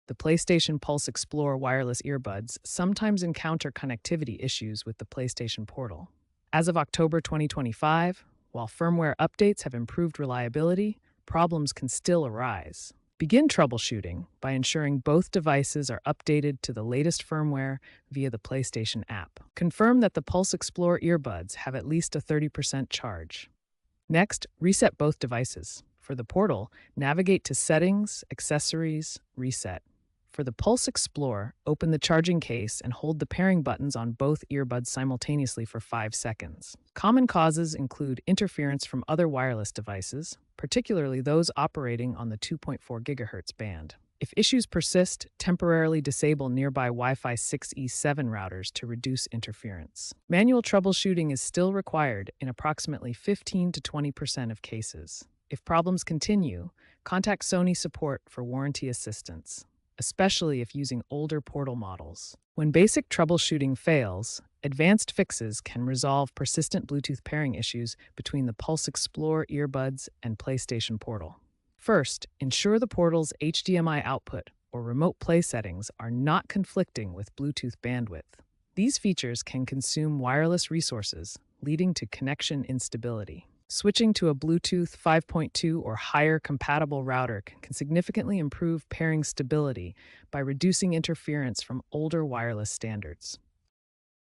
The PlayStation Pulse Explore wireless earbuds sometimes encounter connectivity issues with the PlayStation Portal. As of October 2025, while firmware updates have improved reliability, problems can still arise. Begin troubleshooting by ensuring both devices are updated to the latest firmware via the PlayStation app. Confirm that the Pulse Explore earbuds have at least a 30% charge. Next, reset both devices. For the Portal, navigate to Settings, Accessories, Reset. For the Pulse Explore, open the charging case and hold the pairing buttons on both earbuds simultaneously for 5 seconds. Common causes include interference from other wireless devices, particularly those operating on the 2.4 GHz band. If issues persist, temporarily disable nearby Wi-Fi 6E7 routers to reduce interference. Manual troubleshooting is still required in approximately 15 to 20% of cases. If problems continue, contact Sony support for warranty assistance, especially if using older Portal models. When basic troubleshooting fails, advanced fixes can resolve persistent Bluetooth pairing issues between the Pulse Explore earbuds and PlayStation Portal. First, ensure the Portal's HDMI output or remote play settings are not conflicting with Bluetooth bandwidth. These features can consume wireless resources, leading to connection instability. Switching to a Bluetooth 5.2 or higher compatible router can significantly improve pairing stability by reducing interference from older wireless standards.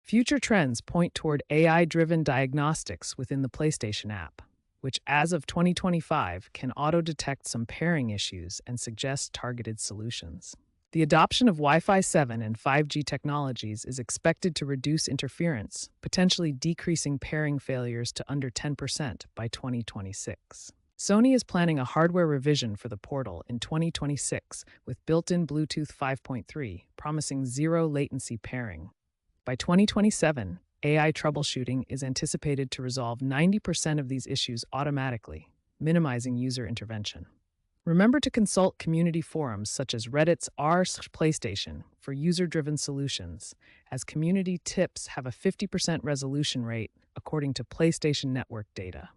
Future trends point toward AI-driven diagnostics within the PlayStation app, which as of 2025 can auto-detect some pairing issues and suggest targeted solutions. The adoption of Wi-Fi 7 and 5G technologies is expected to reduce interference, potentially decreasing pairing failures to under 10% by 2026. Sony is planning a hardware revision for the Portal in 2026 with built-in Bluetooth 5.3, promising zero latency pairing. By 2027, AI troubleshooting is anticipated to resolve 90% of these issues automatically, minimizing user intervention. Remember to consult community forums such as Reddit's r/PlayStation for user-driven solutions, as community tips have a 50% resolution rate according to PlayStation Network data.